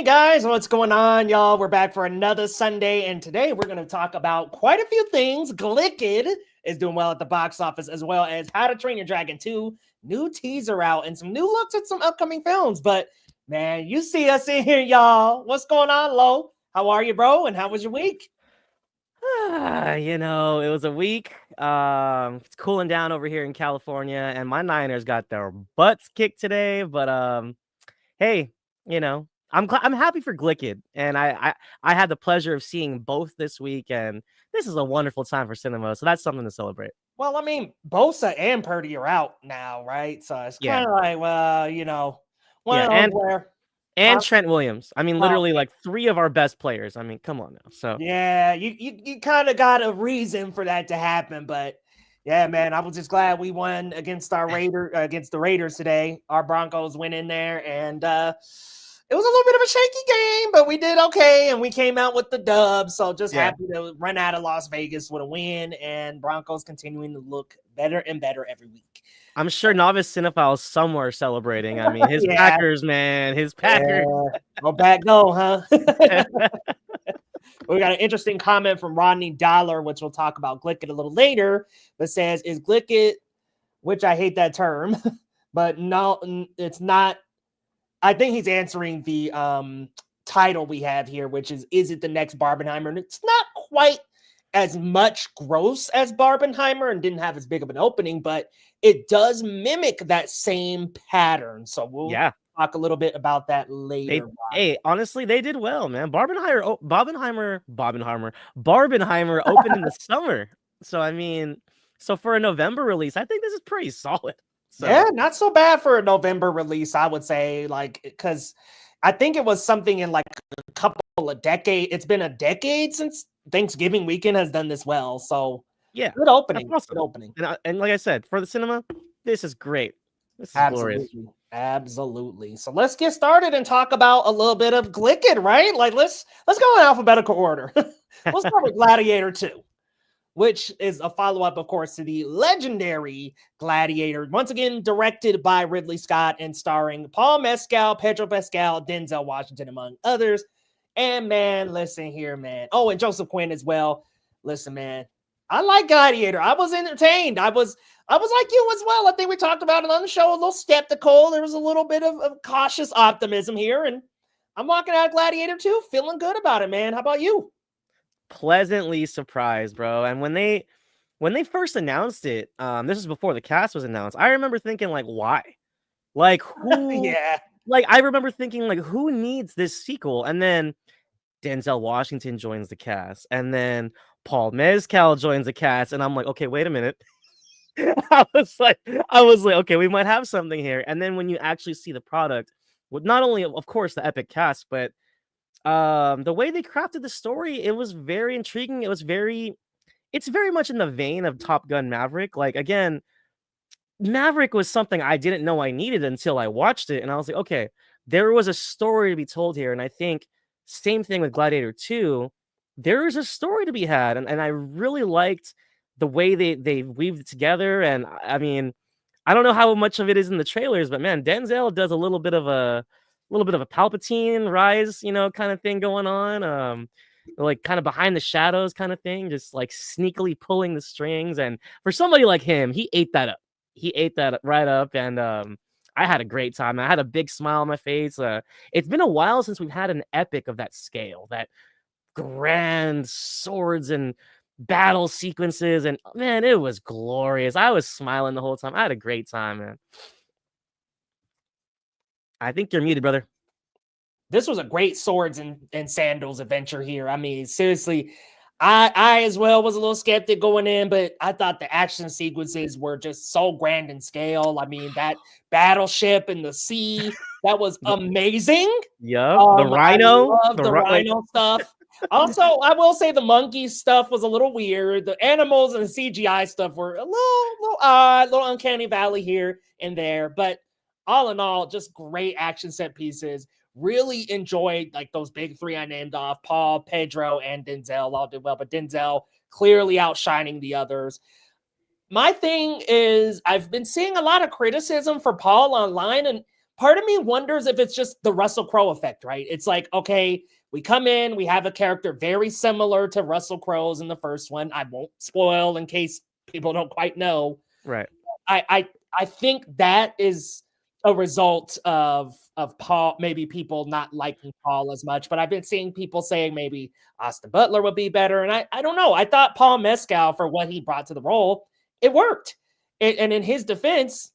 Hey guys, what's going on, y'all? We're back for another Sunday, and today we're going to talk about quite a few things. GLICKED is doing well at the box office, as well as How to Train Your Dragon 2, new teaser out, and some new looks at some upcoming films. But man, you see us in here, y'all. What's going on, Lo? How are you, bro? And how was your week? It was a week. It's cooling down over here in California, and my Niners got their butts kicked today. But hey, I'm happy for Glicked, and I had the pleasure of seeing both this week, and this is a wonderful time for cinema, so that's something to celebrate. Well, I mean, Bosa and Purdy are out now, right? So it's Yeah, kind of like, well, one yeah, of those where, and Trent Williams. I mean, well, literally like three of our best players. I mean, come on now. So yeah, you kind of got a reason for that to happen, but yeah, man, I was just glad we won against against the Raiders today. Our Broncos went in there, and it was a little bit of a shaky game, but we did okay, and we came out with the dub. So just yeah, happy to run out of Las Vegas with a win, and Broncos continuing to look better and better every week. I'm sure novice cinephiles somewhere celebrating. I meed his Yeah, Packers, man, his Packers. go back, go, huh? We got an interesting comment from Rodney Dollar, which we'll talk about Glicked a little later, but says, is Glicked, which I hate that term, but no, it's not. I think he's answering the title we have here, which is it the next Barbenheimer? And it's not quite as much gross as Barbenheimer and didn't have as big of an opening, but it does mimic that same pattern. So we'll talk a little bit about that later. Honestly, they did well, man. Barbenheimer opened in the summer. So I mean, for a November release, I think this is pretty solid. So yeah, not so bad for a November release, I would say, like, because I think it was something in like a couple of decades. It's been a decade since Thanksgiving weekend has done this well. So yeah, good opening. awesome. Good opening. And like I said, for the cinema, this is great. This is Absolutely. glorious. Absolutely. So let's get started and talk about a little bit of Glicked, right? Like let's go in alphabetical order. We'll start with Gladiator 2, which is a follow-up, of course, to the legendary Gladiator. Once again, directed by Ridley Scott and starring Paul Mescal, Pedro Pascal, Denzel Washington, among others. And man, listen here, man. Oh, and Joseph Quinn as well. Listen, man, I like Gladiator. I was entertained. I was like you as well. I think we talked about it on the show, a little skeptical. There was a little bit of cautious optimism here, and I'm walking out of Gladiator 2 feeling good about it, man. How about you? Pleasantly surprised, bro. And when they first announced it, this is before the cast was announced. I remember thinking, like, why? Like, who? Yeah. Like, I remember thinking, like, who needs this sequel? And then Denzel Washington joins the cast, and then Paul Mescal joins the cast, and I'm like, okay, wait a minute. I was like, okay, we might have something here. And then when you actually see the product, with not only, of course, the epic cast, but the way they crafted the story, it was very intriguing. It's very much in the vein of Top Gun Maverick. Like, again, Maverick was something I didn't know I needed until I watched it, and I was like, okay, there was a story to be told here. And I think same thing with Gladiator 2, there is a story to be had, and I really liked the way they weaved it together. And I mean, I don't know how much of it is in the trailers, but man, Denzel does a little bit of a Palpatine rise, kind of thing going on. Like kind of behind the shadows kind of thing, just like sneakily pulling the strings. And for somebody like him, he ate that up. He ate that right up, and I had a great time. I had a big smile on my face. It's been a while since we've had an epic of that scale, that grand swords and battle sequences, and man, it was glorious. I was smiling the whole time. I had a great time, man. I think you're muted, brother. This was a great swords and sandals adventure here. I mean, seriously, I as well was a little skeptic going in, but I thought the action sequences were just so grand in scale. I mean, that battleship in the sea, that was amazing. Yeah, the rhino, I love the rhino stuff. Also, I will say the monkey stuff was a little weird. The animals and the CGI stuff were a little odd, little uncanny valley here and there. But all in all, just great action set pieces. Really enjoyed like those big three I named off. Paul, Pedro, and Denzel all did well, but Denzel clearly outshining the others. My thing is I've been seeing a lot of criticism for Paul online, and part of me wonders if it's just the Russell Crowe effect, right? It's like, okay, we come in, we have a character very similar to Russell Crowe's in the first one. I won't spoil in case people don't quite know. Right. I think that is a result of Paul, maybe people not liking Paul as much, but I've been seeing people saying maybe Austin Butler would be better. And I don't know. I thought Paul Mescal, for what he brought to the role, it worked. And in his defense,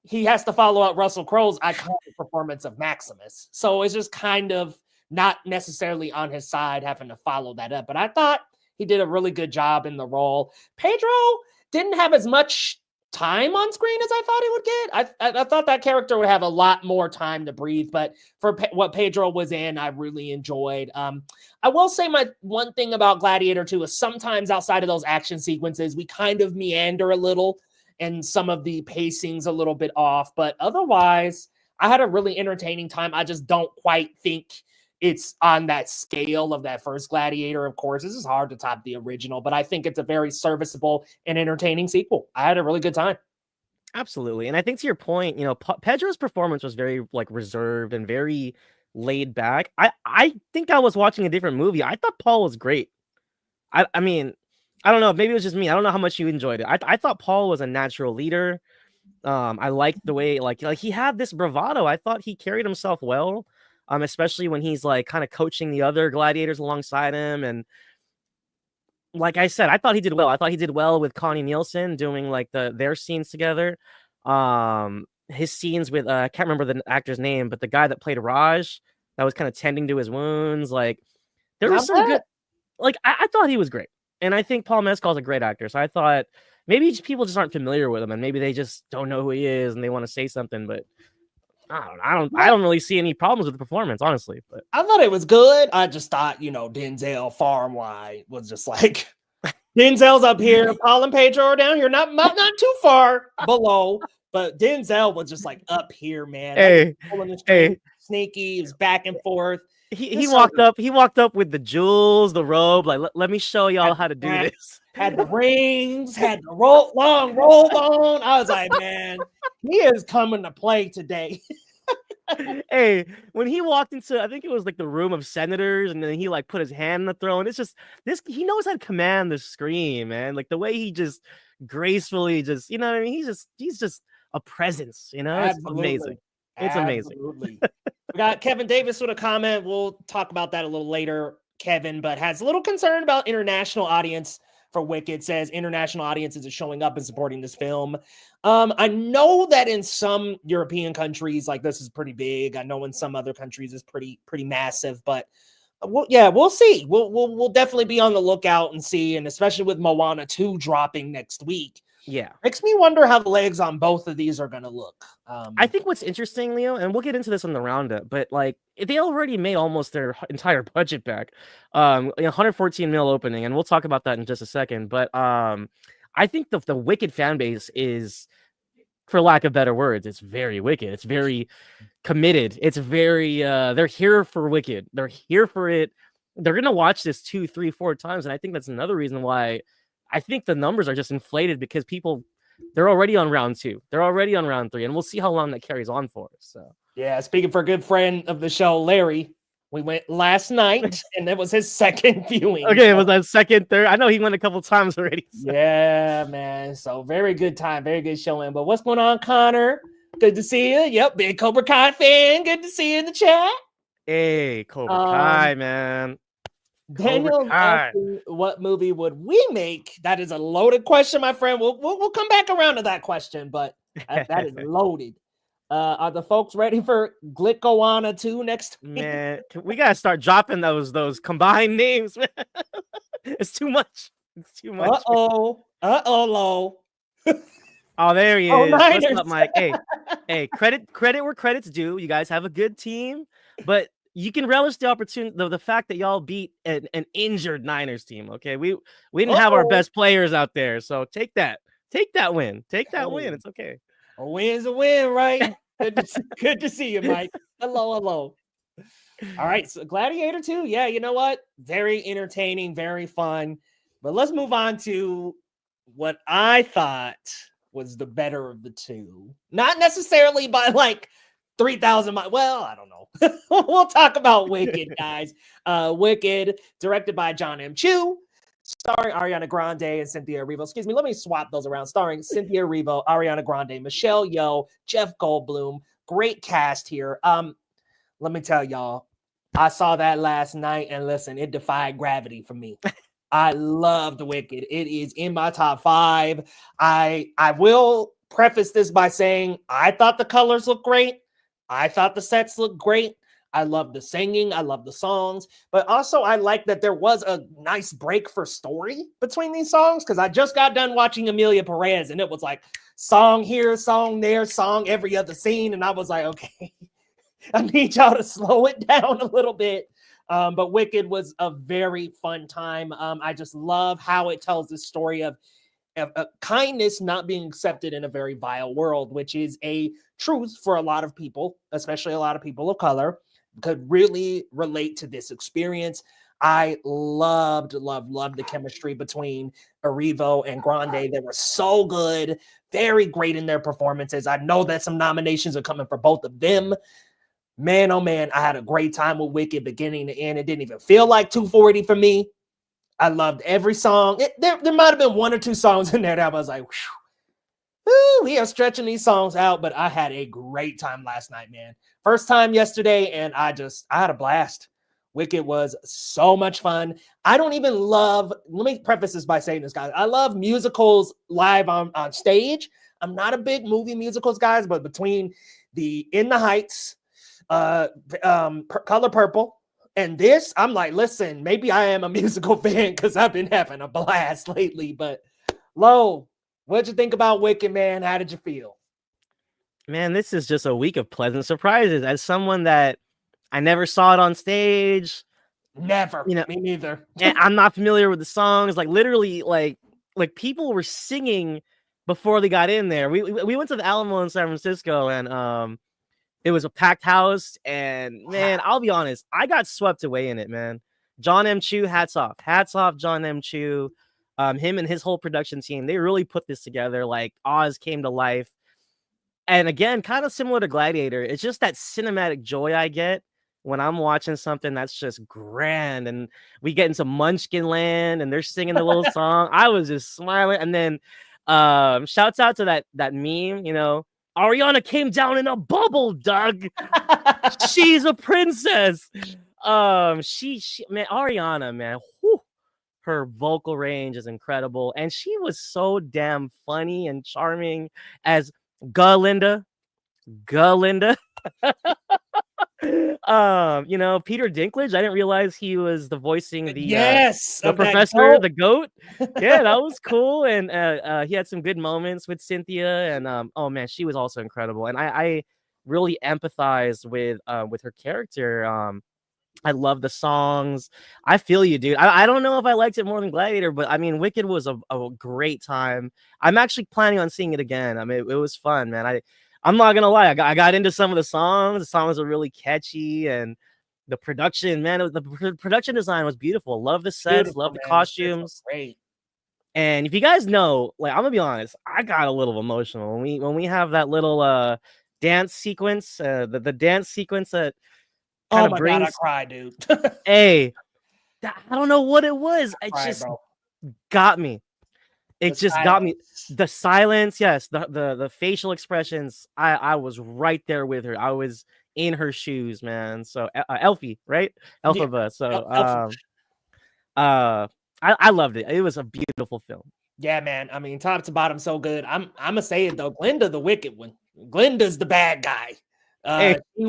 he has to follow up Russell Crowe's iconic performance of Maximus. So it's just kind of not necessarily on his side having to follow that up. But I thought he did a really good job in the role. Pedro didn't have as much time on screen as I thought he would get. I thought that character would have a lot more time to breathe, but for what Pedro was in, I really enjoyed. I will say my one thing about Gladiator 2 is sometimes outside of those action sequences, we kind of meander a little and some of the pacing's a little bit off, but otherwise I had a really entertaining time. I just don't quite think it's on that scale of that first Gladiator. Of course, this is hard to top the original, but I think it's a very serviceable and entertaining sequel. I had a really good time. Absolutely. And I think to your point, you know, Pedro's performance was very like reserved and very laid back. I think I was watching a different movie. I thought Paul was great. I mean, I don't know. Maybe it was just me. I don't know how much you enjoyed it. I thought Paul was a natural leader. I liked the way like he had this bravado. I thought he carried himself well. Especially when he's like kind of coaching the other gladiators alongside him. And like I said, I thought he did well. I thought he did well with Connie Nielsen doing like their scenes together. His scenes with I can't remember the actor's name, but the guy that played Raj that was kind of tending to his wounds. Like there was some good. Like I thought he was great, and I think Paul Mescal is a great actor. So I thought maybe people just aren't familiar with him, and maybe they just don't know who he is, and they want to say something, but. I don't really see any problems with the performance, honestly. But I thought it was good. I just thought, you know, Denzel farm wide was just like Denzel's up here, Paul and Pedro are down here, not too far below, but Denzel was just like up here, man. Hey, sneaky, he was back and forth. He walked up with the jewels, the robe. Like, let me show y'all how to do this. Had the rings, had the long robe on. I was like, man, he is coming to play today. Hey, when he walked into, I think it was like the room of senators, and then he like put his hand on the throne. It's just this. He knows how to command the screen, man. Like the way he just gracefully, just you know what I mean. He's just a presence. You know, Absolutely. It's amazing. It's amazing. We got Kevin Davis with a comment. We'll talk about that a little later, Kevin, but has a little concern about international audience for Wicked. Says international audiences are showing up and supporting this film. I know that in some European countries, like this is pretty big. I know in some other countries it's pretty massive, but we'll see. We'll definitely be on the lookout and see, and especially with Moana 2 dropping next week. Yeah. Makes me wonder how the legs on both of these are going to look. I think what's interesting, Leo, and we'll get into this on the roundup, but like they already made almost their entire budget back. 114 mil opening, and we'll talk about that in just a second. But I think the Wicked fan base is, for lack of better words, it's very Wicked. It's very committed. It's very they're here for Wicked. They're here for it. They're gonna watch this 2, 3, 4 times, and I think that's another reason why I think the numbers are just inflated because they're already on round 2. They're already on round 3, and we'll see how long that carries on for. So yeah, speaking for a good friend of the show, Larry, we went last night, and it was his second viewing. Okay, it was that second, third. I know he went a couple times already. So. Yeah, man. So very good time, very good showing. But what's going on, Connor? Good to see you. Yep, big Cobra Kai fan. Good to see you in the chat. Hey, Cobra Kai, man. Daniel, what movie would we make? That is a loaded question, my friend. We'll come back around to that question, but that is loaded. Are the folks ready for Gladiator 2 next week? Man, we gotta start dropping those combined names. It's too much. It's too much. Low. Oh, there he is. Niners. What's up, Mike? Hey, credit where credit's due. You guys have a good team, but you can relish the opportunity, the fact that y'all beat an injured Niners team. Okay, we didn't have our best players out there, so take that win. Take that win. It's okay. A win's a win, right? Good to see you, Mike. Hello. All right, so Gladiator 2. Yeah, you know what? Very entertaining, very fun. But let's move on to what I thought was the better of the two. Not necessarily by like 3,000 miles. Well, I don't know. We'll talk about Wicked, guys. Wicked, directed by John M. Chu, starring Ariana Grande and Cynthia Erivo. Excuse me, let me swap those around. Starring Cynthia Erivo, Ariana Grande, Michelle Yeoh, Jeff Goldblum. Great cast here. Let me tell y'all, I saw that last night, and listen, it defied gravity for me. I loved Wicked. It is in my top 5. I will preface this by saying I thought the colors looked great. I thought the sets looked great. I love the singing. I love the songs. But also, I like that there was a nice break for story between these songs, because I just got done watching Amelia Perez, and it was like song here, song there, song every other scene. And I was like, okay, I need y'all to slow it down a little bit. But Wicked was a very fun time. I just love how it tells the story of kindness not being accepted in a very vile world, which is a truth for a lot of people, especially a lot of people of color, could really relate to this experience. I loved the chemistry between Erivo and Grande. They were so good, very great in their performances. I know that some nominations are coming for both of them. Man, oh man, I had a great time with Wicked beginning to end. It didn't even feel like 240 for me. I loved every song. There might have been 1 or 2 songs in there that I was like, whew, we are stretching these songs out, but I had a great time last night, man. First time yesterday, and I had a blast. Wicked was so much fun. I don't even love, let me preface this by saying this, guys. I love musicals live on stage. I'm not a big movie musicals, guys, but between the In the Heights, Color Purple, and this, I'm like, listen, maybe I am a musical fan because I've been having a blast lately. But Lo, what'd you think about Wicked, man? How did you feel? Man, this is just a week of pleasant surprises. As someone that I never saw it on stage, Never, me neither. And I'm not familiar with the songs. Like literally, like people were singing before they got in there. We went to the Alamo in San Francisco, and it was a packed house, and man, I'll be honest, I got swept away in it, man. John M. Chu, hats off, John M. Chu. Him and his whole production team, they really put this together. Like Oz came to life, and again, kind of similar to Gladiator, it's just that cinematic joy I get when I'm watching something that's just grand, and we get into Munchkin Land, and they're singing the little song. I was just smiling, and then shouts out to that meme, Ariana came down in a bubble, Doug. She's a princess. She man, Ariana, man, whew, her vocal range is incredible, and she was so damn funny and charming as Galinda. Peter Dinklage, I didn't realize he was the voicing the professor, the goat. Yeah, that was cool. And he had some good moments with Cynthia, and oh man, she was also incredible. And I really empathized with her character. I love the songs. I feel you, dude. I don't know if I liked it more than Gladiator, but I mean, Wicked was a great time. I'm actually planning on seeing it again. I mean, it was fun, man. I'm not gonna lie. I got into some of the songs. The songs are really catchy, and the production, man, the production design was beautiful. Love the sets, love the costumes. Great. And if you guys know, like, I'm gonna be honest, I got a little emotional when we have that little dance sequence, the dance sequence that kind of brings. God, I cried, dude. Hey, I don't know what it was. It just got me. It just got me. The silence, yes, the facial expressions. I was right there with her. I was in her shoes, man. So Elfie, right? Elphaba. So I loved it. It was a beautiful film. Yeah, man. I mean, top to bottom, so good. I'm gonna say it though. Glinda, the wicked one. Glinda's the bad guy. She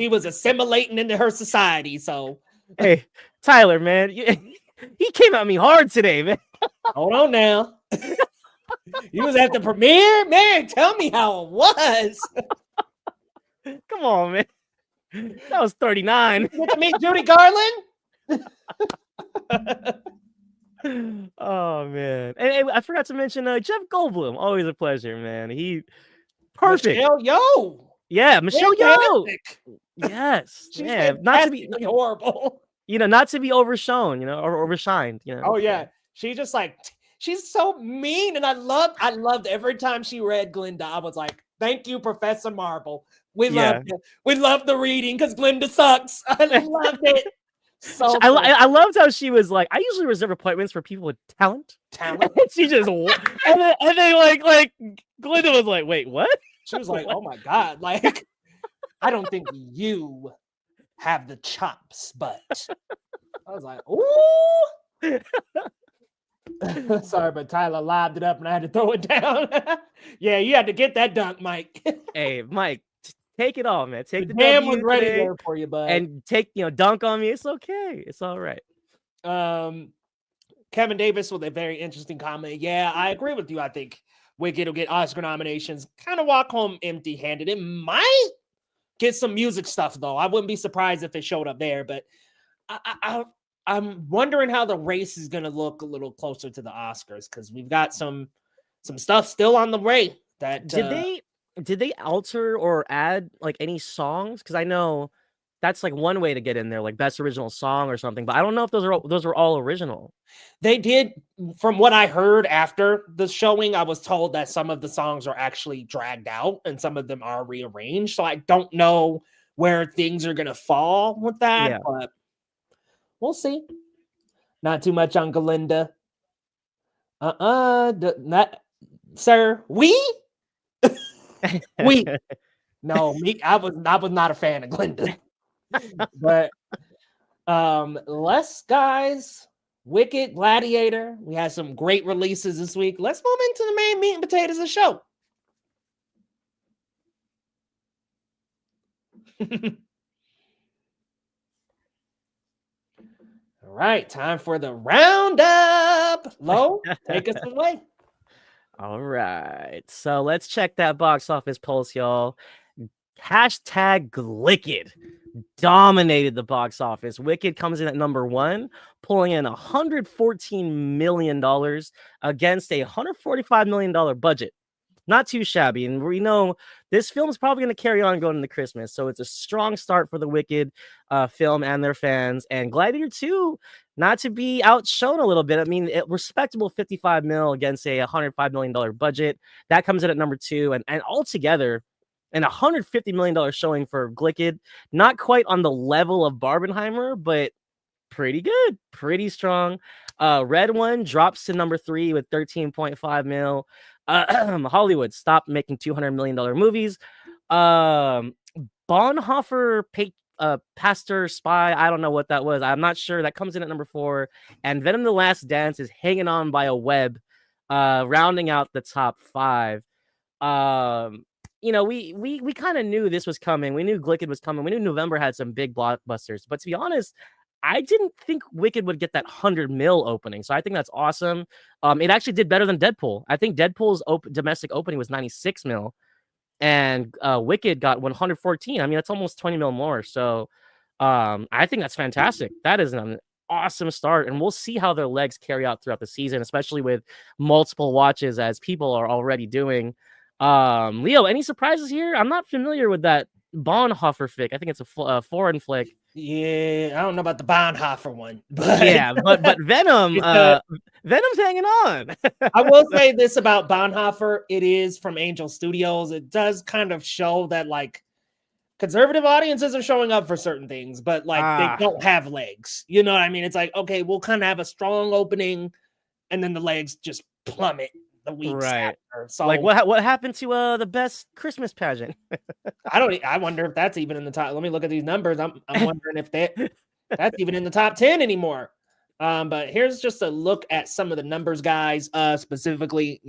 was assimilating into her society. So hey, Tyler, man, he came at me hard today, man. Hold on now. You was at the premiere, man. Tell me how it was. Come on, man. That was 39. You get to meet Judy Garland. Oh man, and I forgot to mention Jeff Goldblum. Always a pleasure, man. He perfect. Michelle Yeoh. Yeah, Michelle Yeoh. Yes, yeah. Not to be horrible. Not to be overshown, or overshined. Oh yeah, she's so mean, and I loved every time she read Glinda. I was like, Thank you, Professor Marble. We Yeah. loved it. We loved the reading because Glinda sucks. I loved it. So I loved how she was like, I usually reserve appointments for people with talent. talent. And she just and then like Glinda was like, wait, what? She was like, oh my God, like I don't think you have the chops, but I was like, ooh. Sorry, but Tyler lobbed it up and I had to throw it down. Yeah, you had to get that dunk, Mike. Hey, Mike, take it all, man. Take the damn W was ready today there for you, bud. and take, dunk on me. It's okay. It's all right. Kevin Davis with a very interesting comment. Yeah, I agree with you. I think Wicked will get Oscar nominations. Kind of walk home empty-handed. It might get some music stuff though. I wouldn't be surprised if it showed up there, but I'm wondering how the race is going to look a little closer to the Oscars because we've got some stuff still on the way. That did they alter or add like any songs? Because I know that's like one way to get in there, like best original song or something. But I don't know if those are all original. They did, from what I heard after the showing, I was told that some of the songs are actually dragged out and some of them are rearranged. So I don't know where things are going to fall with that, but we'll see. Not too much on Galinda. Not, sir. We. No, me. I was not a fan of Glinda. But less guys. Wicked, Gladiator. We had some great releases this week. Let's move into the main meat and potatoes of the show. All right, time for the roundup. Lo, take us away. All right, so let's check that box office pulse, y'all. Hashtag GLICKED dominated the box office. Wicked comes in at number 1, pulling in $114 million against a $145 million budget. Not too shabby. And we know this film is probably going to carry on going into Christmas. So it's a strong start for the Wicked film and their fans. And Gladiator 2, not to be outshone a little bit. I mean, respectable $55 million against a $105 million budget. That comes in at number 2. And altogether, an $150 million showing for GLICKED. Not quite on the level of Barbenheimer, but pretty good, pretty strong. Red One drops to number 3 with $13.5 million. Hollywood stopped making $200 million movies. Bonhoeffer, Pastor Spy, I don't know what that was. I'm not sure. That comes in at number 4. And Venom: The Last Dance is hanging on by a web, rounding out the top 5. We kind of knew this was coming. We knew GLICKED was coming. We knew November had some big blockbusters. But to be honest, I didn't think Wicked would get that 100 mil opening. So I think that's awesome. It actually did better than Deadpool. I think Deadpool's domestic opening was 96 mil. And Wicked got 114. I mean, that's almost 20 mil more. So I think that's fantastic. That is an awesome start. And we'll see how their legs carry out throughout the season, especially with multiple watches as people are already doing. Leo, any surprises here? I'm not familiar with that Bonhoeffer flick. I think it's a foreign flick. Yeah, I don't know about the Bonhoeffer one, but yeah, but Venom, Venom's hanging on. I will say this about Bonhoeffer: it is from Angel Studios. It does kind of show that like conservative audiences are showing up for certain things, but like they don't have legs. You know what I mean? It's like, okay, we'll kind of have a strong opening, and then the legs just plummet the weeks after. So like what happened to the best Christmas pageant? I wonder if that's even in the top. Let me look at these numbers. I'm wondering if that's even in the top 10 anymore. But here's just a look at some of the numbers, guys. Specifically,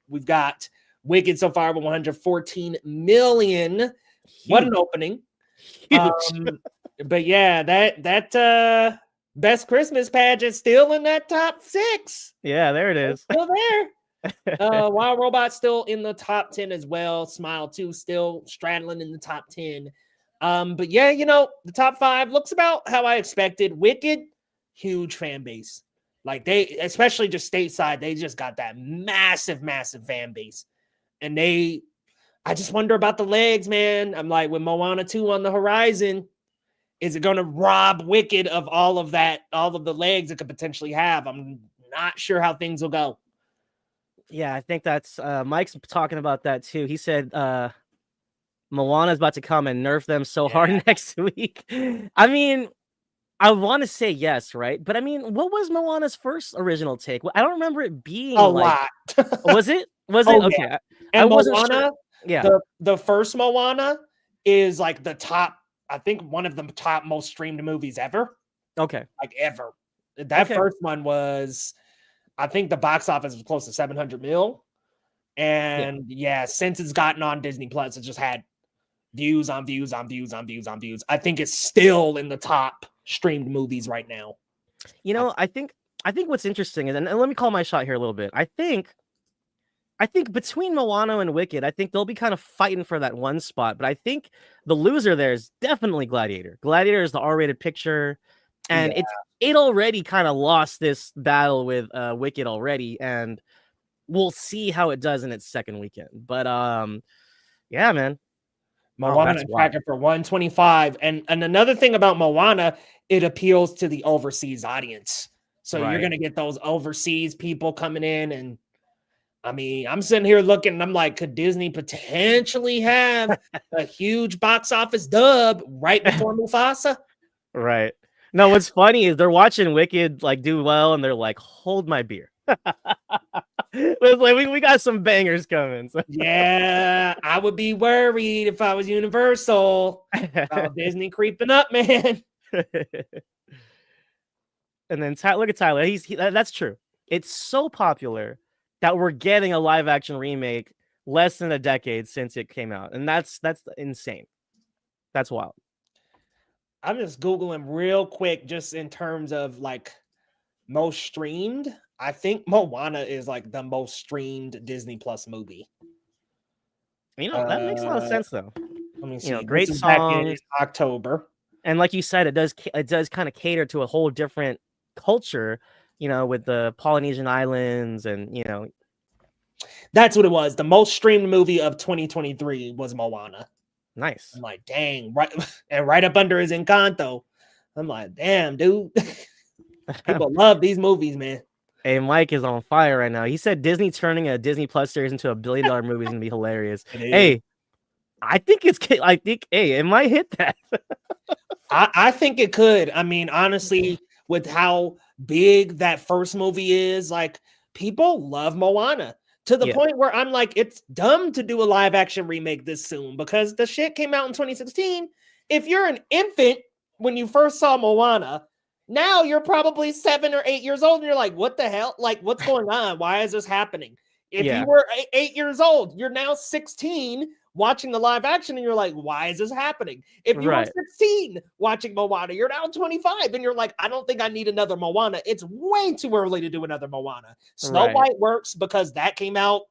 we've got Wicked so far with 114 million. Huge. What an opening. But yeah, that best Christmas pageant still in that top 6. Yeah, there it is. Still there. Wild Robot still in the top 10 as well. Smile 2 still straddling in the top 10. But yeah, the top 5 looks about how I expected. Wicked, huge fan base. Like they, especially just stateside, they just got that massive fan base. And I just wonder about the legs, man. I'm like, with Moana 2 on the horizon, is it going to rob Wicked of all of that, all of the legs it could potentially have? I'm not sure how things will go. Yeah, I think that's Mike's talking about that too. He said Moana's about to come and nerf them so hard next week. I mean, I want to say yes, right? But I mean, what was Moana's first original take? I don't remember it being A like, lot. was it? Was it? Oh Okay. yeah. I And wasn't sure. Moana, Yeah. the first Moana is like the top, I think one of the top most streamed movies ever. Okay. Like ever. That Okay. first one was, I think the box office was close to 700 mil. And yeah, since it's gotten on Disney Plus, it just had views on views on views on views on views. I think it's still in the top streamed movies right now. You know, I think what's interesting is, and let me call my shot here a little bit. I think between Moana and Wicked, I think they'll be kind of fighting for that one spot. But I think the loser there is definitely Gladiator. Gladiator is the R-rated picture, and it already kind of lost this battle with Wicked already, and we'll see how it does in its second weekend. But yeah, man. Moana tracking for 125. And another thing about Moana, it appeals to the overseas audience. So you're going to get those overseas people coming in. And I mean, I'm sitting here looking and I'm like, could Disney potentially have a huge box office dub right before Mufasa? Right. No, what's funny is they're watching Wicked like do well and they're like, hold my beer. we got some bangers coming. So. Yeah, I would be worried if I was Universal about Disney creeping up, man. And then look at Tyler. That's true. It's so popular that we're getting a live action remake less than a decade since it came out, and that's insane. That's wild. I'm just Googling real quick, just in terms of like most streamed. I think Moana is like the most streamed Disney Plus movie. You know, that makes a lot of sense though. Let me see. You know, great song in October. And like you said, it does kind of cater to a whole different culture, you know, with the Polynesian islands and, you know. That's what it was. The most streamed movie of 2023 was Moana. Nice. I'm like, dang, right, and right up under is Encanto. I'm like, damn, dude. People love these movies, man. Hey, Mike is on fire right now. He said Disney turning a Disney Plus series into $1 billion movie is gonna be hilarious. Hey, I think it might hit that. I think it could. I mean, honestly, with how big that first movie is, like people love Moana to the point where I'm like, it's dumb to do a live action remake this soon because the shit came out in 2016. If you're an infant when you first saw Moana, now you're probably 7 or 8 years old and you're like, what the hell? Like, what's going on? Why is this happening? If you were 8 years old, you're now 16 watching the live action and you're like, why is this happening? If you were 16 watching Moana, you're now 25 and you're like, I don't think I need another Moana. It's way too early to do another Moana. Snow White works because that came out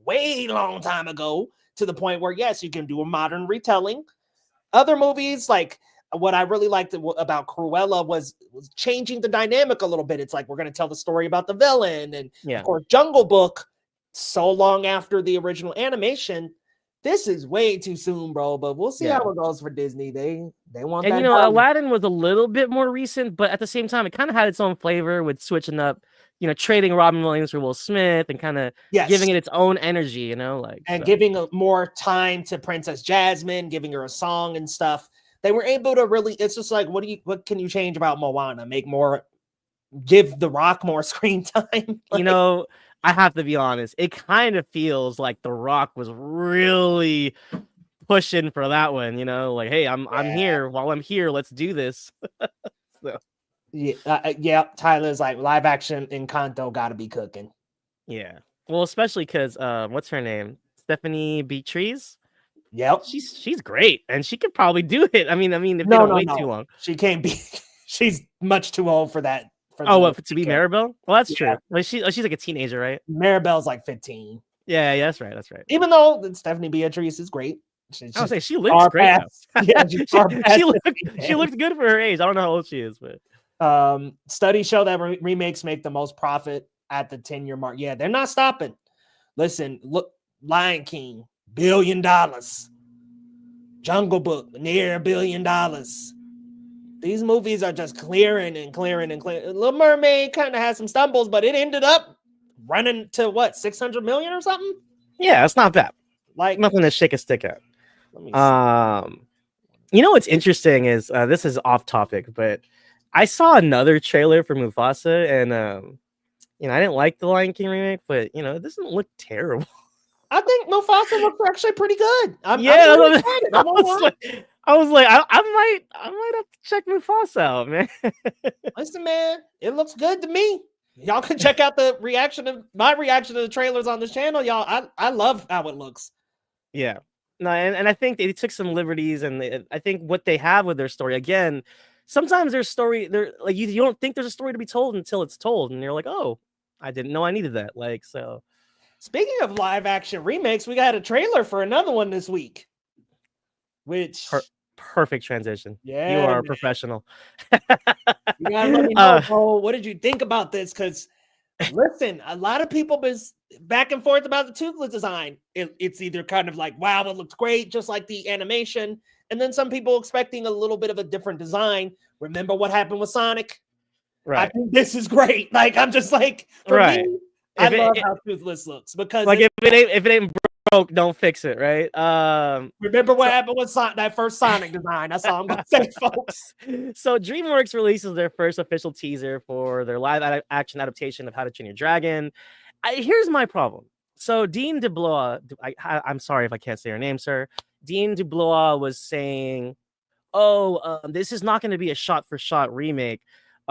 way long time ago to the point where, yes, you can do a modern retelling. Other movies, like what I really liked about Cruella was changing the dynamic a little bit. It's like, we're going to tell the story about the villain. And of course, Jungle Book, so long after the original animation. This is way too soon, bro, but we'll see how it goes for Disney. They want and that. You know, Aladdin was a little bit more recent, but at the same time, it kind of had its own flavor with switching up, you know, trading Robin Williams for Will Smith and kind of giving it its own energy, you know, like giving more time to Princess Jasmine, giving her a song and stuff. They were able to really, it's just like, what can you change about Moana? Give The Rock more screen time. Like, you know, I have to be honest, it kind of feels like The Rock was really pushing for that one, you know, like, hey, I'm here. While I'm here, let's do this. So. Tyler's like, live action Encanto gotta be cooking. Yeah. Well, especially because what's her name? Stephanie Beatriz? Yep. She's great, and she could probably do it. I mean, if they don't wait too long. She can't be. She's much too old for that. To be Maribel? Well, that's true. Like she's like a teenager, right? Maribel's like 15. Yeah, that's right. Even though Stephanie Beatriz is great. I would say she looks great. Yeah, she looks good for her age. I don't know how old she is, but studies show that remakes make the most profit at the 10-year mark. Yeah, they're not stopping. Listen, look, Lion King, $1 billion. Jungle Book, near $1 billion. These movies are just clearing and clearing and clearing. Little Mermaid kind of had some stumbles, but it ended up running to what, 600 million or something? Yeah, it's not bad. Like, Nothing to shake a stick at. let me see. You know what's interesting is this is off topic, but I saw another trailer for Mufasa, and I didn't like the Lion King remake, but it doesn't look terrible. I think Mufasa looks actually pretty good. I'm Yeah, really excited. I was like, I might have to check Mufasa out, man. Listen, man, it looks good to me. Y'all can check out my reaction to the trailers on this channel, y'all. I love how it looks. Yeah. No, and I think they took some liberties, and I think what they have with their story, again, sometimes their story, they're like, you don't think there's a story to be told until it's told, and you're like, oh, I didn't know I needed that. Like, so. Speaking of live action remakes, we got a trailer for another one this week. Which perfect transition. Yeah, you are a professional. You gotta let me know, bro. What did you think about this? Because listen, a lot of people been back and forth about the Toothless design. It's either kind of like, wow, it looks great, just like the animation, and then some people expecting a little bit of a different design. Remember what happened with Sonic? Right. I think this is great. Like, I'm just like, for me, I love how Toothless looks, because like, if it ain't broke, don't fix it, right? Remember what happened with that first Sonic design? That's all I'm gonna say, folks. So DreamWorks releases their first official teaser for their live action adaptation of How to Train Your Dragon. Here's my problem. So Dean DeBlois, I'm sorry if I can't say your name, sir. Dean DeBlois was saying, this is not going to be a shot-for-shot remake.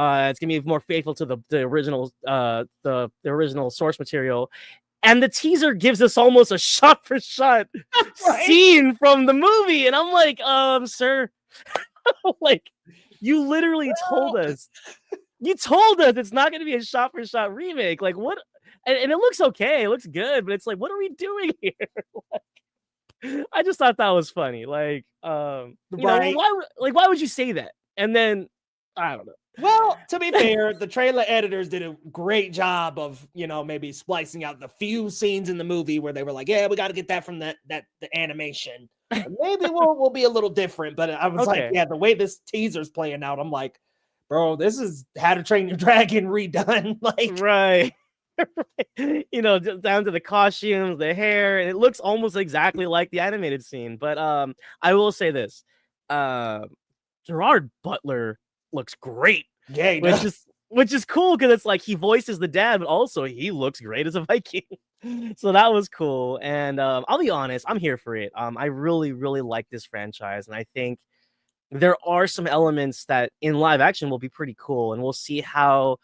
It's gonna be more faithful to the original the original source material, and the teaser gives us almost a shot for shot scene from the movie, and I'm like, sir, like, you literally told us it's not gonna be a shot for shot remake. Like, what? And it looks okay, it looks good, but it's like, what are we doing here? Like, I just thought that was funny. Like, why would you say that? And then I don't know. Well, to be fair, the trailer editors did a great job of, maybe splicing out the few scenes in the movie where they were like, yeah, we got to get that from the animation. Maybe we'll be a little different, but I was like, yeah, the way this teaser's playing out, I'm like, bro, this is How to Train Your Dragon redone. Like, right. Down to the costumes, the hair, and it looks almost exactly like the animated scene. But I will say this, Gerard Butler looks great. Yeah, which is cool, because it's like he voices the dad, but also he looks great as a Viking. So that was cool. And I'll be honest, I'm here for it. I really, really like this franchise, and I think there are some elements that in live action will be pretty cool, and we'll see how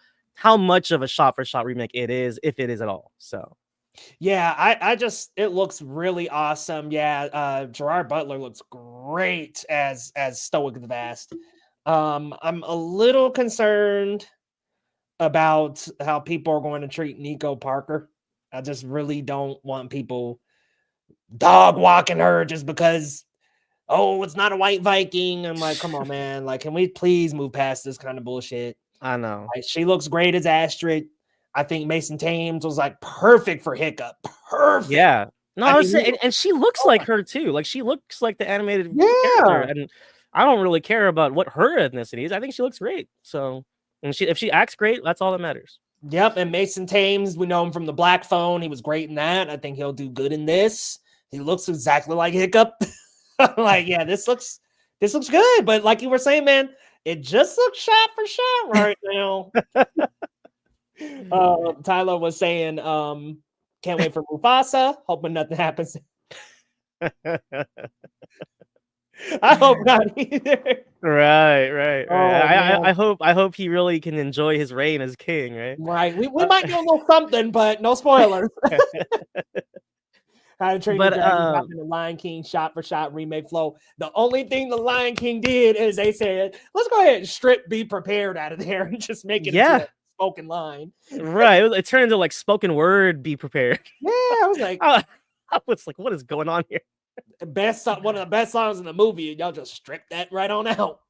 much of a shot-for-shot remake it is, if it is at all. So yeah, it looks really awesome. Yeah, Gerard Butler looks great as Stoic the Vast. I'm a little concerned about how people are going to treat Nico Parker. I just really don't want people dog walking her just because, it's not a white Viking. I'm like, come on, man. Like, can we please move past this kind of bullshit? I know. Like, she looks great as Astrid. I think Mason Thames was like perfect for Hiccup. Perfect. Yeah. No, I was saying, and she looks like her too. Like, she looks like the animated character, and I don't really care about what her ethnicity is. I think she looks great. So, and if she acts great, that's all that matters. Yep. And Mason Thames, we know him from The Black Phone. He was great in that. I think he'll do good in this. He looks exactly like Hiccup. Like, yeah, this looks good. But like you were saying, man, it just looks shot for shot right now. Tyler was saying, can't wait for Mufasa, hoping nothing happens. I hope not either. Right. I hope he really can enjoy his reign as king, right? Right. We might know a little something, but no spoilers. How to Train Your Dragon, the Lion King shot for shot remake flow. The only thing the Lion King did is they said, let's go ahead and strip "Be Prepared" out of there and just make it into a spoken line. Right. It turned into like spoken word "Be Prepared." Yeah, I was like, what is going on here? One of the best songs in the movie, and y'all just stripped that right on out.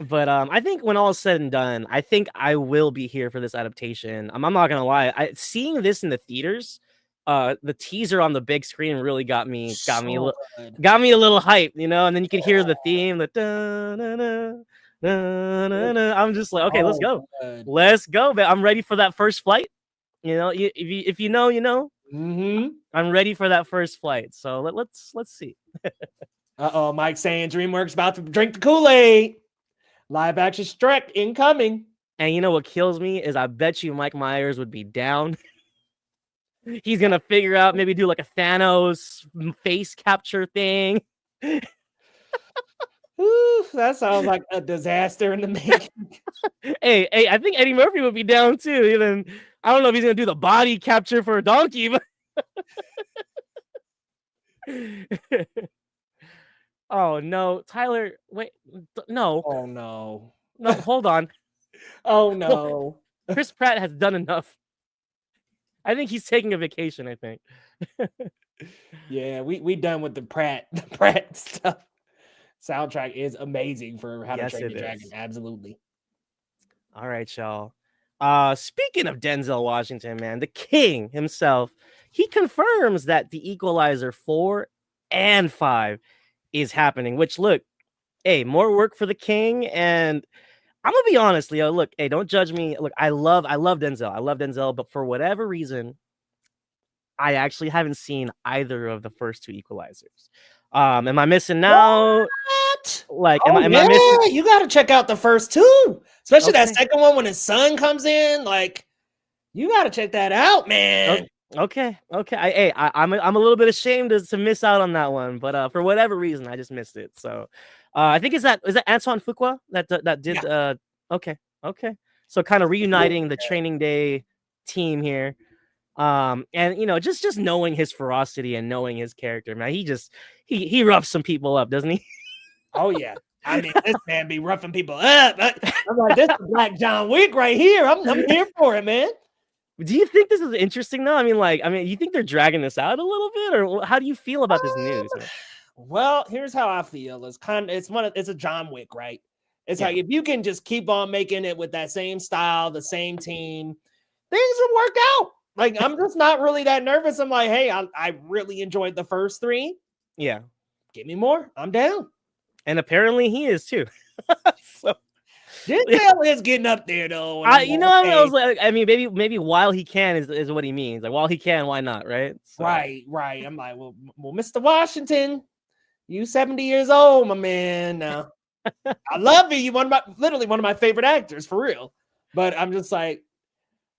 But I think when all is said and done, I think I will be here for this adaptation. I'm not gonna lie. Seeing this in the theaters, the teaser on the big screen really got me a little hype, and then you can hear the theme, the da, na, na, na, na, na. I'm just like, okay, let's go, man. I'm ready for that first flight. You know, if you know, you know. Mm-hmm. I'm ready for that first flight. So let's see. Uh-oh, Mike saying DreamWorks about to drink the Kool-Aid. Live action Shrek incoming. And you know what kills me is I bet you Mike Myers would be down. He's gonna figure out, maybe do like a Thanos face capture thing. Ooh, that sounds like a disaster in the making. Hey, I think Eddie Murphy would be down too. Even I don't know if he's gonna do the body capture for a donkey, but oh no, Tyler, wait, no, Oh no. no, hold on. Oh no. Chris Pratt has done enough. I think he's taking a vacation, I think. Yeah, we done with the Pratt stuff. Soundtrack is amazing for How to Yes, Train it Your Dragon. is. Absolutely. All right, y'all. Speaking of Denzel Washington, man, the king himself, he confirms that the Equalizer 4 and 5 is happening, which look, hey, more work for the king. And I'm gonna be honest, Leo. Look, hey, don't judge me. Look, I love Denzel. I love Denzel, but for whatever reason, I actually haven't seen either of the first two Equalizers. Am I missing out? What? Like, Oh, am I missing? you got to check out the first two, especially that Okay. second one when his son comes in. Like, you got to check that out, man. Okay. I'm a little bit ashamed to miss out on that one, but for whatever reason, I just missed it. So, I think is that Antoine Fuqua that did. Yeah. Okay. So kind of reuniting the Training Day team here. And you know, just knowing his ferocity and knowing his character, man, he roughs some people up, doesn't he? Oh yeah. I mean, this man be roughing people up. I'm like, this is Black John Wick right here. I'm here for it, man. Do you think this is interesting though? I mean, you think they're dragging this out a little bit, or how do you feel about this news, man? Well, here's how I feel. It's a John Wick, right? It's like if you can just keep on making it with that same style, the same team, things will work out. Like, I'm just not really that nervous. I'm like, hey, I really enjoyed the first three. Yeah. Give me more. I'm down. And apparently he is too. So Denzel is getting up there though. I was like, I mean, maybe while he can is what he means. Like while he can, why not? Right. So. Right. I'm like, well, Mr. Washington, you 70 years old, my man. Now, I love you. You literally one of my favorite actors for real. But I'm just like,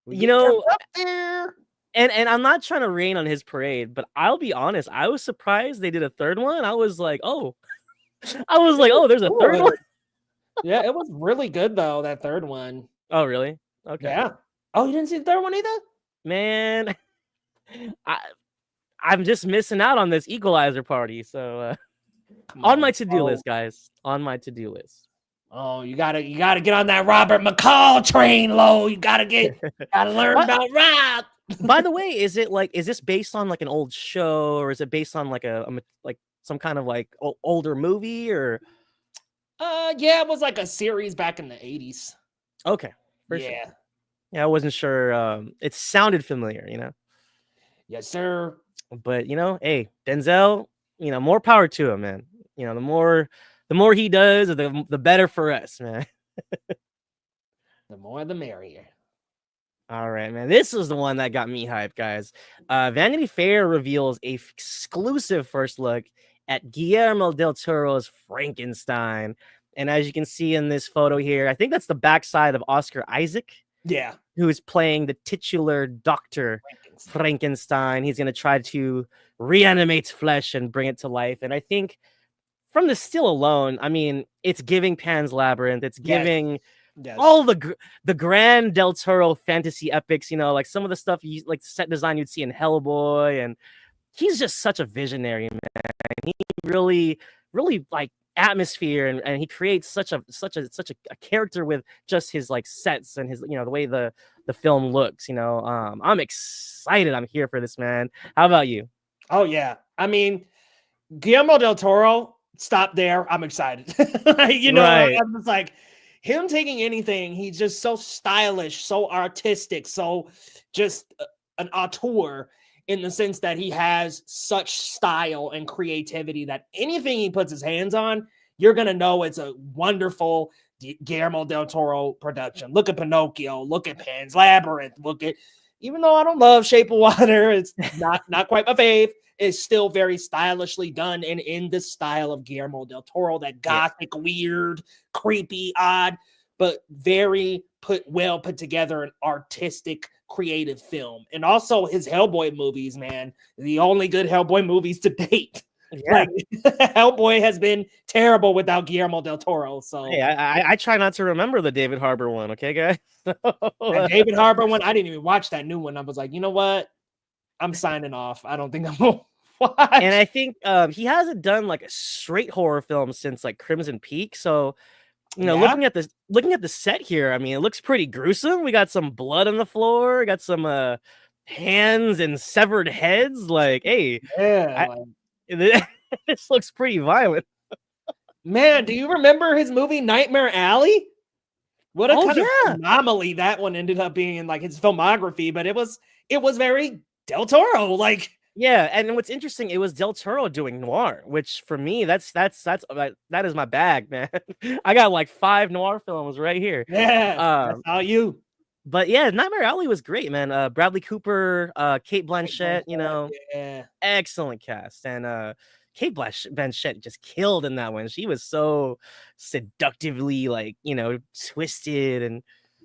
you know, up there. And I'm not trying to rain on his parade, but I'll be honest, I was surprised they did a third one. I was like, oh, there's a third one. Yeah, it was really good though, that third one. Oh, really? Okay. Yeah. Oh, you didn't see the third one either? Man, I'm just missing out on this Equalizer party. So on my to-do list, guys. On my to-do list. Oh, you gotta get on that Robert McCall train, Lo. You gotta learn about Rob. By the way, is this based on like an old show, or is it based on like like some kind of like older movie, or? Yeah, it was like a series back in the 80s. Okay. Yeah. Sure. Yeah, I wasn't sure. It sounded familiar, you know. Yes, sir. But you know, hey, Denzel, you know, more power to him, man. You know, the more he does, the better for us, man. The more the merrier. All right, man. This is the one that got me hyped, guys. Vanity Fair reveals a exclusive first look at Guillermo del Toro's Frankenstein. And as you can see in this photo here, I think that's the backside of Oscar Isaac. Yeah. Who is playing the titular Dr. Frankenstein. He's going to try to reanimate flesh and bring it to life. And I think from the still alone, I mean, it's giving Pan's Labyrinth. It's giving all the grand Del Toro fantasy epics, you know, like some of the stuff like set design you'd see in Hellboy. And he's just such a visionary, man. He really like atmosphere, and he creates such a character with just his like sets and his, you know, the way the film looks, you know. I'm excited. I'm here for this, man. How about you? Oh yeah, I mean, Guillermo del Toro, stop there. I'm excited. You know, right. I'm just like, him taking anything, he's just so stylish, so artistic, so just an auteur, in the sense that he has such style and creativity that anything he puts his hands on, you're going to know it's a wonderful Guillermo del Toro production. Look at Pinocchio, look at Pan's Labyrinth, look at, even though I don't love Shape of Water, it's not quite my fave. It's still very stylishly done and in the style of Guillermo del Toro, that gothic, weird, creepy, odd, but very well put together, an artistic, creative film. And also his Hellboy movies, man, the only good Hellboy movies to date. Yeah. Like Hellboy has been terrible without Guillermo del Toro. So Hey, I try not to remember the David Harbour one, okay, guys? that David Harbour one, I didn't even watch that new one. I was like, you know what? I'm signing off. I don't think I'm gonna watch. And I think he hasn't done like a straight horror film since like Crimson Peak. So looking at the set here, I mean, it looks pretty gruesome. We got some blood on the floor, we got some hands and severed heads. Like, hey, this looks pretty violent. Man, do you remember his movie Nightmare Alley? What a kind of anomaly that one ended up being in like his filmography, but it was very Del Toro, like. Yeah, and what's interesting, it was Del Toro doing noir, which for me, that is my bag, man. I got like 5 noir films right here. Yeah, that's all you. But yeah, Nightmare Alley was great, man. Bradley Cooper, Kate Blanchett, excellent cast, and Kate Blanchett just killed in that one. She was so seductively, like, twisted, and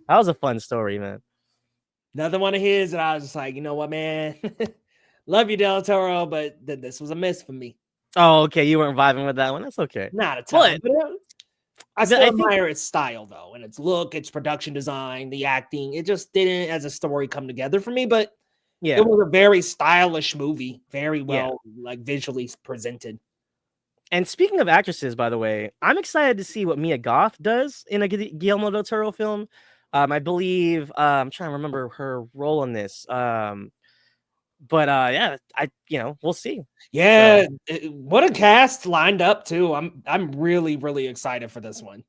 that was a fun story, man. Another one of his, and I was just like, you know what, man. Love you, Del Toro, but this was a miss for me. Oh, okay. You weren't vibing with that one. That's okay. Not a ton. But I still admire its style, though, and its look, its production design, the acting. It just didn't, as a story, come together for me. But it was a very stylish movie, very well, like visually presented. And speaking of actresses, by the way, I'm excited to see what Mia Goth does in a Guillermo del Toro film. I believe I'm trying to remember her role in this. But we'll see. Yeah, what a cast lined up too. I'm really, really excited for this one.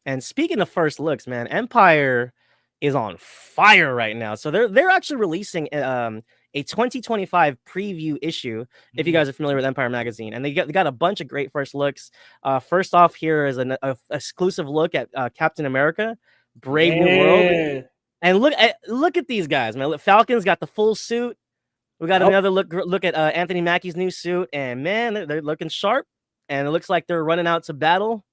And speaking of first looks, man, Empire is on fire right now. So they're actually releasing a 2025 preview issue, if you guys are familiar with Empire magazine, and they got a bunch of great first looks. First off, here is an exclusive look at Captain America: Brave New World. And look at these guys, man. Falcon's got the full suit. We got another look at Anthony Mackie's new suit, and man, they're looking sharp. And it looks like they're running out to battle.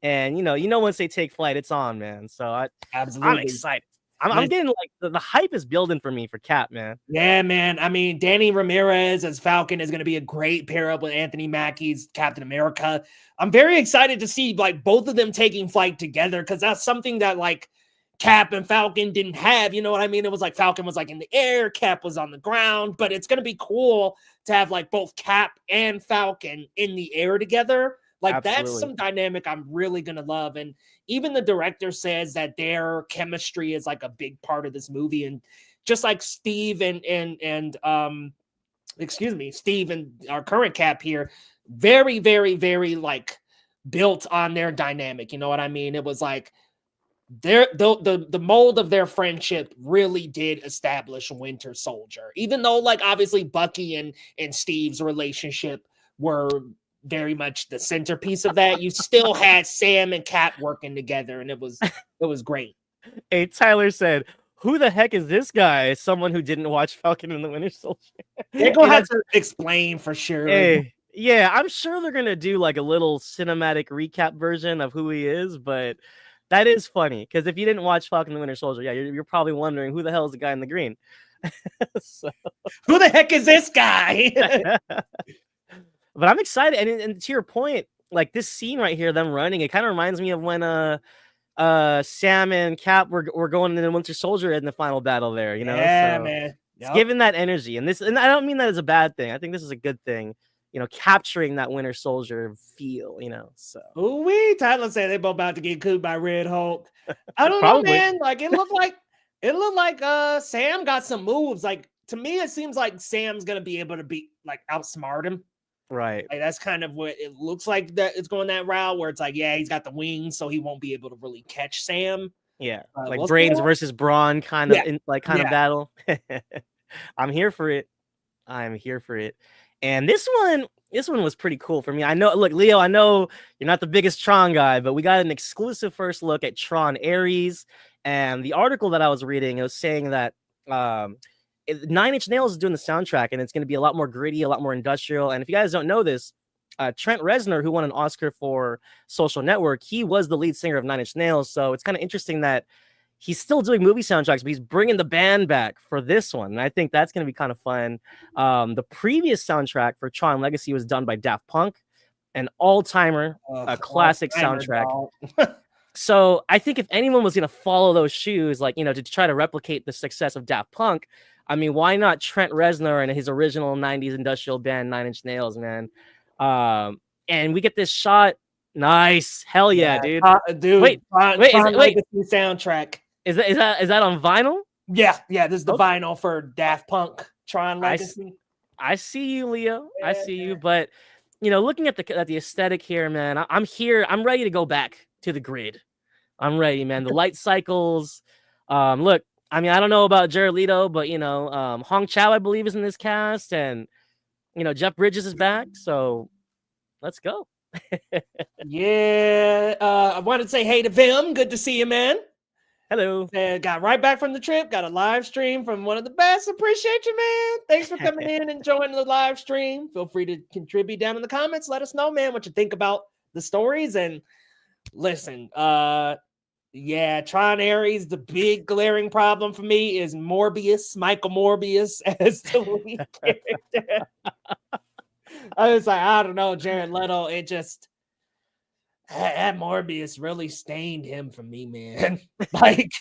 And once they take flight, it's on, man. So I'm excited. I'm getting like the hype is building for me for Cap, man. Yeah, man. I mean, Danny Ramirez as Falcon is going to be a great pair up with Anthony Mackie's Captain America. I'm very excited to see like both of them taking flight together, because that's something that like Cap and Falcon didn't have, you know what I mean? It was like Falcon was like in the air, Cap was on the ground, but it's going to be cool to have like both Cap and Falcon in the air together. Like That's some dynamic I'm really going to love. And even the director says that their chemistry is like a big part of this movie. And just like Steve and our current Cap here, very, very, very like built on their dynamic. You know what I mean? It was like, the mold of their friendship really did establish Winter Soldier, even though like obviously Bucky and Steve's relationship were very much the centerpiece of that. You still had Sam and Cap working together, and it was great. Hey, Tyler said, who the heck is this guy? Someone who didn't watch Falcon and the Winter Soldier. They're gonna have to explain for sure. Hey, yeah, I'm sure they're gonna do like a little cinematic recap version of who he is, but that is funny, because if you didn't watch Falcon and the Winter Soldier, you're probably wondering who the hell is the guy in the green. So, who the heck is this guy? But I'm excited, and to your point, like this scene right here, them running, it kind of reminds me of when Sam and Cap were going in the Winter Soldier in the final battle there. Yeah, so man. It's giving that energy, and I don't mean that as a bad thing. I think this is a good thing. Capturing that Winter Soldier feel, so. Ooh-wee, Tyler said they both about to get cooked by Red Hulk. I don't know, man. Like it looked like Sam got some moves. Like to me, it seems like Sam's gonna be able to outsmart him. Right. Like, that's kind of what it looks like, that it's going that route where it's like, yeah, he's got the wings, so he won't be able to really catch Sam. Yeah, like brains versus brawn kind of battle. I'm here for it. And this one was pretty cool for me. I know, look, Leo, I know you're not the biggest Tron guy, but we got an exclusive first look at Tron Ares. And the article that I was reading, it was saying that 9 Inch Nails is doing the soundtrack, and it's going to be a lot more gritty, a lot more industrial. And if you guys don't know this, Trent Reznor, who won an Oscar for Social Network, he was the lead singer of 9 Inch Nails. So it's kind of interesting that he's still doing movie soundtracks, but he's bringing the band back for this one. And I think that's going to be kind of fun. The previous soundtrack for Tron Legacy was done by Daft Punk, an all-timer, a classic soundtrack. So I think if anyone was going to follow those shoes, like, you know, to try to replicate the success of Daft Punk, I mean, why not Trent Reznor and his original 90s industrial band 9 Inch Nails, man? And we get this shot. Nice. Hell yeah, dude. Dude, wait, soundtrack. Is that on vinyl? Yeah, this is the vinyl for Daft Punk Tron Legacy. I see you, Leo. Yeah, I see you. But, you know, looking at the aesthetic here, man, I'm here. I'm ready to go back to the grid. I'm ready, man. The light cycles. Look, I mean, I don't know about Jared Leto, but, you know, Hong Chow, I believe, is in this cast. And, you know, Jeff Bridges is back. So let's go. Yeah. I wanted to say hey to Vim. Good to see you, man. Hello. Got right back from the trip. Got a live stream from one of the best. Appreciate you, man. Thanks for coming in and joining the live stream. Feel free to contribute down in the comments. Let us know, man, what you think about the stories. And listen, yeah, Tron Ares, the big glaring problem for me is Morbius, Michael Morbius as the lead character. I was like, I don't know, Jared Leto. It just that Morbius really stained him for me, man. Like,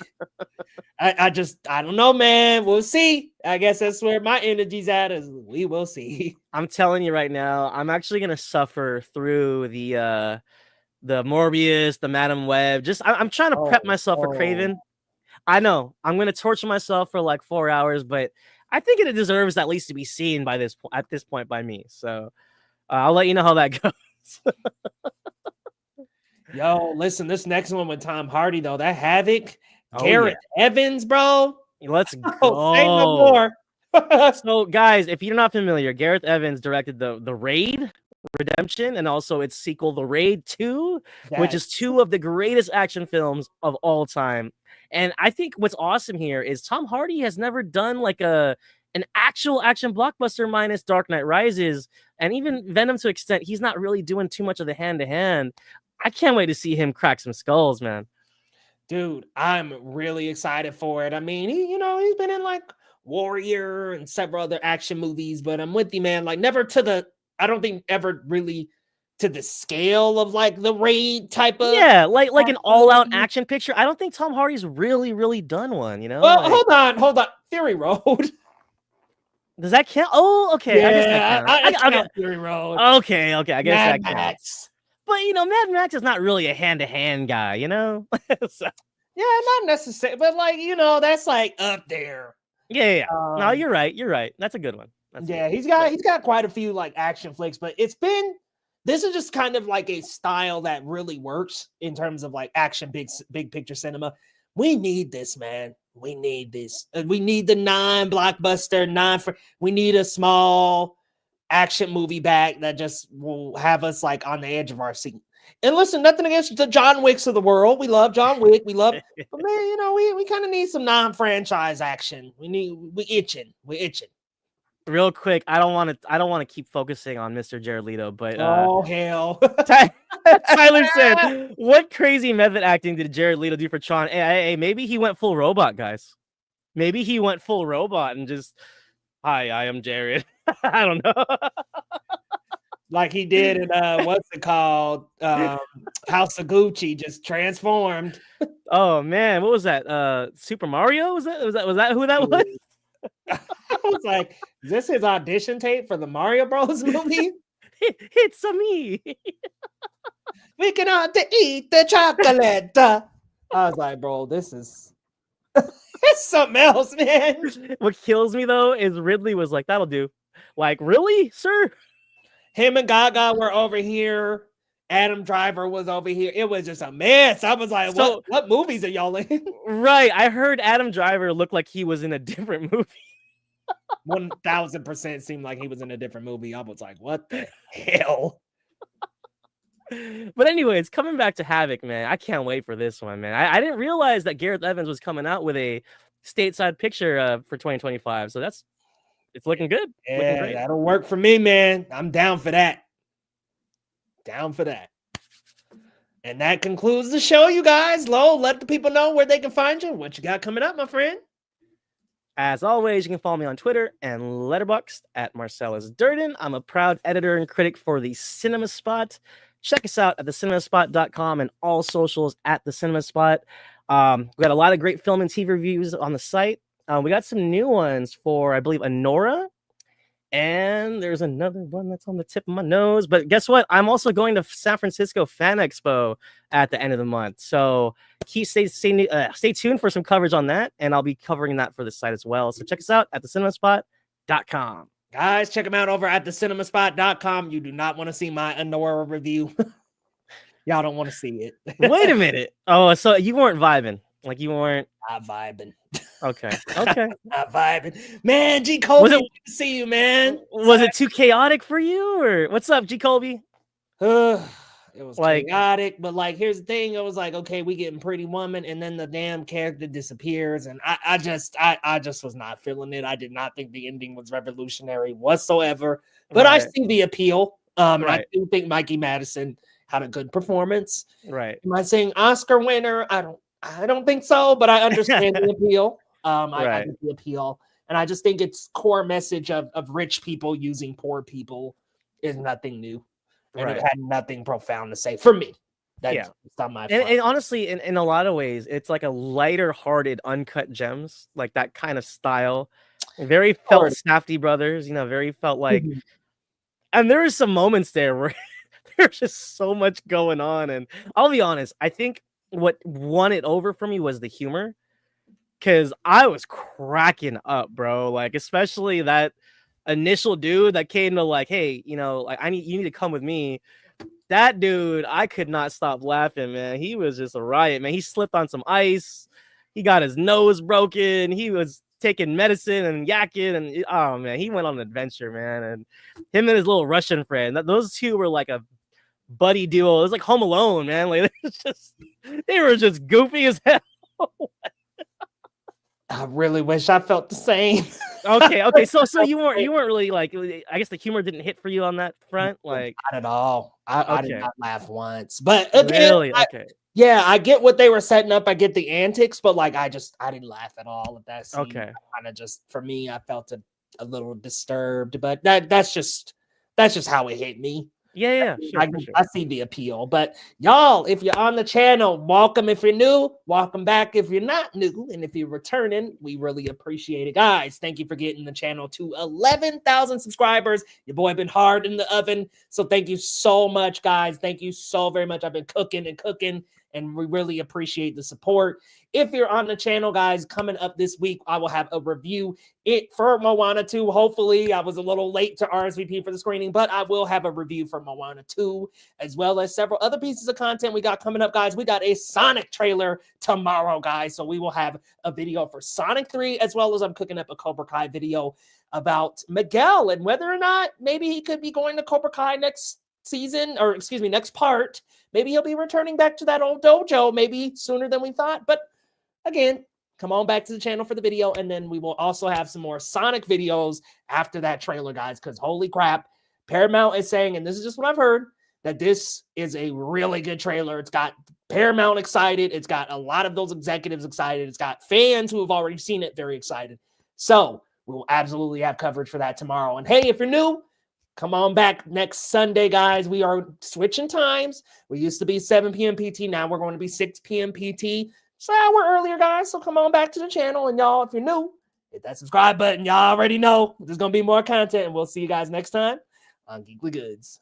I don't know, man. We'll see. I guess that's where my energy's at. Is we will see. I'm telling you right now, I'm actually gonna suffer through the Morbius, the Madam Web. I'm trying to prep myself for Kraven. I know I'm gonna torture myself for like 4 hours, but I think it deserves at least to be seen by this point by me. So I'll let you know how that goes. Yo, listen, this next one with Tom Hardy though, that Havoc, Gareth Evans, bro. Let's go. Say no more. So, guys, if you're not familiar, Gareth Evans directed the Raid Redemption and also its sequel, The Raid 2, which is 2 of the greatest action films of all time. And I think what's awesome here is Tom Hardy has never done like an actual action blockbuster minus Dark Knight Rises, and even Venom to an extent. He's not really doing too much of the hand-to-hand. I can't wait to see him crack some skulls, man. Dude, I'm really excited for it. I mean, he's been in like Warrior and several other action movies, but I'm with you, man. Like never I don't think ever really to the scale of like the Raid type of like an all-out action picture. I don't think Tom Hardy's really done one, you know? Well, hold on. Fury Road. Does that count? Oh, okay. Yeah, I guess that counts. I count Fury Road. Okay. I guess Mad that Max. counts. But Mad Max is not really a hand-to-hand guy, you know? So. Yeah, not necessarily, but like, that's like up there. Yeah. No, you're right. That's a good one. He's got quite a few like action flicks, but this is just kind of like a style that really works in terms of like action big picture cinema. We need this, man. We need this. We need the blockbuster. We need a small action movie back that just will have us like on the edge of our seat. And listen, nothing against the John Wicks of the world. We love John Wick. But man, we kind of need some non-franchise action. We're itching. Real quick, I don't want to keep focusing on Mr. Jared Leto, but oh hell. Tyler said, what crazy method acting did Jared Leto do for Tron? Hey, maybe he went full robot, guys. Maybe he went full robot and just, hi, I am Jared. I don't know. Like he did in what's it called? House of Gucci, just transformed. Oh man, what was that? Super Mario? Was that who that was? I was like, is this his audition tape for the Mario Bros movie? It's a me. We can all eat the chocolate. I was like, bro, this is it's something else, man. What kills me though is Ridley was like, that'll do. Like, really, sir? Him and Gaga were over here. Adam Driver was over here. It was just a mess. I was like, what movies are y'all in? Right. I heard Adam Driver looked like he was in a different movie. 1000% seemed like he was in a different movie. I was like, what the hell? But anyways, coming back to Havoc, man, I can't wait for this one, man. I didn't realize that Gareth Evans was coming out with a stateside picture for 2025. So it's looking good. Looking Yeah, great. that'll work for me, man. I'm down for that. Down for that. And that concludes the show, you guys. Lo, let the people know where they can find you. What you got coming up, my friend? As always, you can follow me on Twitter and Letterboxd at Marcellus Durden. I'm a proud editor and critic for the Cinema Spot. Check us out at thecinemaspot.com and all socials at the Cinema Spot. We got a lot of great film and TV reviews on the site. We got some new ones for, I believe, Anora. And there's another one that's on the tip of my nose. But guess what? I'm also going to San Francisco Fan Expo at the end of the month. So stay tuned for some coverage on that. And I'll be covering that for the site as well. So check us out at thecinemaspot.com. Guys, check them out over at thecinemaspot.com. You do not want to see my Anora review. Y'all don't want to see it. Wait a minute. Oh, so you weren't vibing. Like you weren't. Not vibing. Okay. Okay. Not vibing. Man, G. Colby, good to see you, man. Was it too chaotic for you? Or what's up, G. Colby? It was like chaotic, but like here's the thing. It was like, okay, we getting Pretty Woman, and then the damn character disappears, and I just was not feeling it. I did not think the ending was revolutionary whatsoever. But right. I see the appeal. And I do think Mikey Madison had a good performance. Right. Am I saying Oscar winner? I don't think so, but I understand the appeal. I get the appeal. And I just think its core message of rich people using poor people is nothing new. And it had nothing profound to say for me. That's not my and honestly, in a lot of ways, it's like a lighter-hearted Uncut Gems, like that kind of style. Very felt Safdie brothers, very felt like. And there are some moments there where there's just so much going on. And I'll be honest, I think what won it over for me was the humor, because I was cracking up, bro. Like, especially that initial dude that came to like, hey, you need to come with me. That dude, I could not stop laughing, man. He was just a riot, man. He slipped on some ice. He got his nose broken. He was taking medicine and yakking, and oh man, he went on an adventure, man. And him and his little Russian friend, those two were like a buddy duo. It was like Home Alone, man. Like they were just goofy as hell. I really wish I felt the same. Okay. So you weren't really like. I guess the humor didn't hit for you on that front, like not at all. I did not laugh once, but again, really, okay. Yeah, I get what they were setting up. I get the antics, but like I didn't laugh at all at that scene. Okay, kind of just for me, I felt a little disturbed, but that's just how it hit me. Yeah, sure, I see the appeal. But y'all, if you're on the channel, welcome if you're new, welcome back if you're not new, and if you're returning, we really appreciate it, guys. Thank you for getting the channel to 11,000 subscribers. Your boy been hard in the oven, so thank you so much, guys. Thank you so very much. I've been cooking, and we really appreciate the support. If you're on the channel, guys, coming up this week, I will have a review for Moana 2. Hopefully, I was a little late to RSVP for the screening, but I will have a review for Moana 2, as well as several other pieces of content we got coming up, guys. We got a Sonic trailer tomorrow, guys, so we will have a video for Sonic 3, as well as I'm cooking up a Cobra Kai video about Miguel and whether or not maybe he could be going to Cobra Kai next part. Maybe he'll be returning back to that old dojo, maybe sooner than we thought. But again, come on back to the channel for the video, and then we will also have some more Sonic videos after that trailer, guys, because holy crap, Paramount is saying, and this is just what I've heard, that this is a really good trailer. It's got Paramount excited. It's got a lot of those executives excited. It's got fans who have already seen it very excited. So we'll absolutely have coverage for that tomorrow. And hey, if you're new, come on back next Sunday, guys. We are switching times. We used to be 7 p.m. PT. Now we're going to be 6 p.m. PT. It's an hour earlier, guys. So come on back to the channel. And y'all, if you're new, hit that subscribe button. Y'all already know there's going to be more content. And we'll see you guys next time on Geekly Goods.